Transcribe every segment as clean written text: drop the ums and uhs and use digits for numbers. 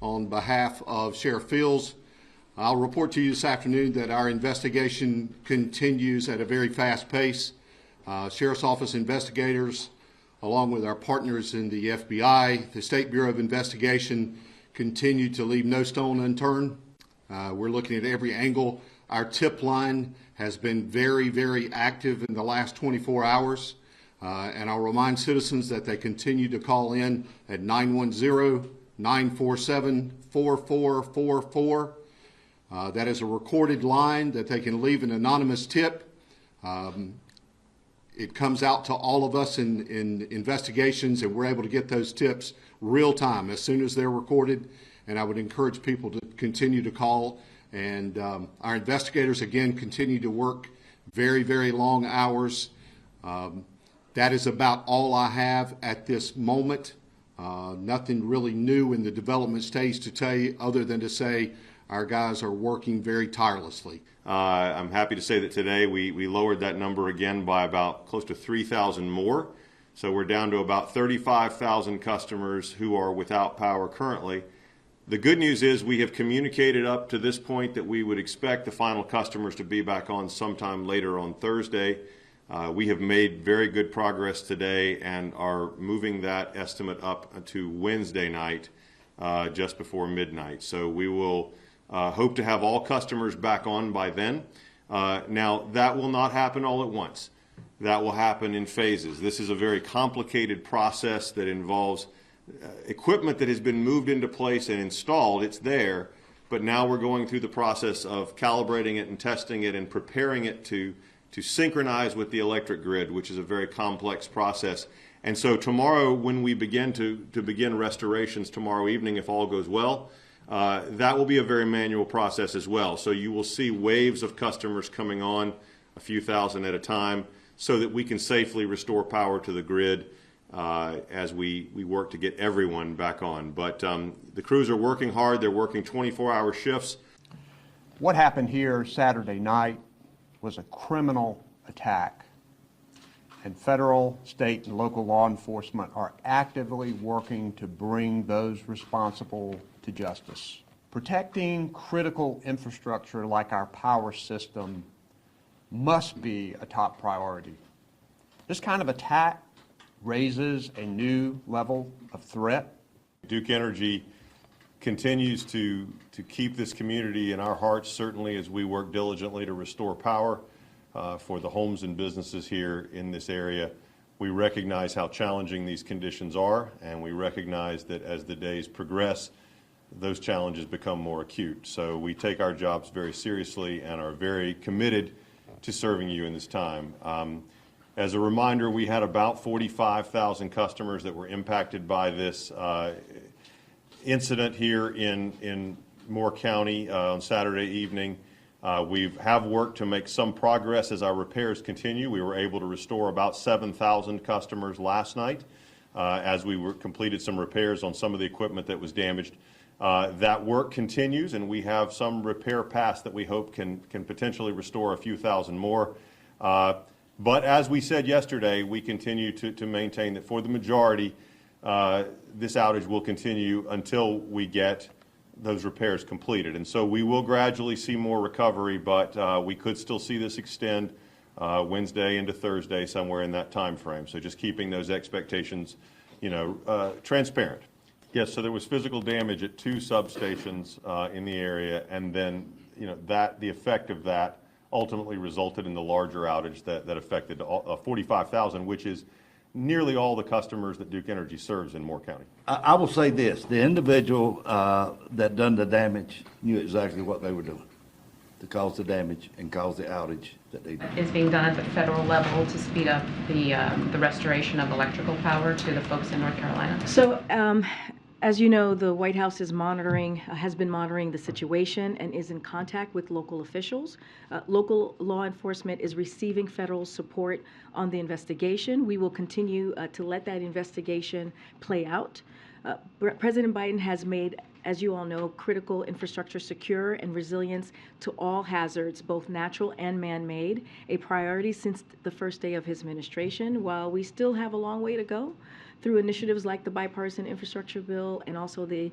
on behalf of Sheriff Fields. I'll report to you this afternoon that our investigation continues at a very fast pace. Sheriff's Office investigators, along with our partners in the FBI, the State Bureau of Investigation, continue to leave no stone unturned. We're looking at every angle. Our tip line has been very, very active in the last 24 hours. And I'll remind citizens that they continue to call in at 910-947-4444. That is a recorded line that they can leave an anonymous tip. It comes out to all of us in investigations, and we're able to get those tips real time as soon as they're recorded. And I would encourage people to continue to call. And our investigators, again, continue to work very, very long hours. That is about all I have at this moment. Nothing really new in the development stage to tell you other than to say our guys are working very tirelessly. I'm happy to say that today we lowered that number again by about close to 3,000 more. So we're down to about 35,000 customers who are without power currently. The good news is we have communicated up to this point that we would expect the final customers to be back on sometime later on Thursday. We have made very good progress today and are moving that estimate up to Wednesday night, just before midnight. So we will hope to have all customers back on by then. Now, that will not happen all at once. That will happen in phases. This is a very complicated process that involves equipment that has been moved into place and installed. It's there, but now we're going through the process of calibrating it and testing it and preparing it to synchronize with the electric grid, which is a very complex process. And so tomorrow, when we begin to begin restorations tomorrow evening, if all goes well, that will be a very manual process as well. So you will see waves of customers coming on, a few thousand at a time, so that we can safely restore power to the grid as we work to get everyone back on. But the crews are working hard. They're working 24-hour shifts. What happened here Saturday night was a criminal attack, and federal, state, and local law enforcement are actively working to bring those responsible to justice. Protecting critical infrastructure like our power system must be a top priority. This kind of attack raises a new level of threat. Duke Energy continues to keep this community in our hearts, certainly as we work diligently to restore power for the homes and businesses here in this area. We recognize how challenging these conditions are, and we recognize that as the days progress, those challenges become more acute. So we take our jobs very seriously and are very committed to serving you in this time. As a reminder, we had about 45,000 customers that were impacted by this incident here in Moore County on Saturday evening. We have worked to make some progress as our repairs continue. We were able to restore about 7,000 customers last night as we completed some repairs on some of the equipment that was damaged. That work continues, and we have some repair paths that we hope can potentially restore a few thousand more. But as we said yesterday, we continue to maintain that for the majority, this outage will continue until we get those repairs completed. And so we will gradually see more recovery, but we could still see this extend Wednesday into Thursday, somewhere in that time frame. So just keeping those expectations, transparent. Yes, so there was physical damage at 2 substations in the area, and then the effect of that ultimately resulted in the larger outage that affected 45,000, which is nearly all the customers that Duke Energy serves in Moore County. I will say this, the individual that done the damage knew exactly what they were doing to cause the damage and cause the outage that they did. Is being done at the federal level to speed up the restoration of electrical power to the folks in North Carolina? So, as you know, the White House is has been monitoring the situation and is in contact with local officials. Local law enforcement is receiving federal support on the investigation. We will continue to let that investigation play out. President Biden has made, as you all know, critical infrastructure secure and resilience to all hazards, both natural and man-made, a priority since the first day of his administration. While we still have a long way to go through initiatives like the bipartisan infrastructure bill and also the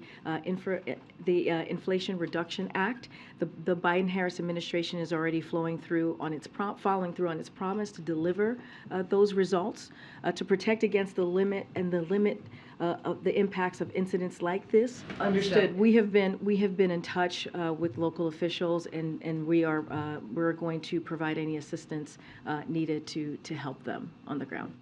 Inflation Reduction Act. The Biden-Harris administration is already following through on its promise to deliver those results to protect against the limit of the impacts of incidents like this. Understood. We have been in touch with local officials, and we're going to provide any assistance needed to help them on the ground.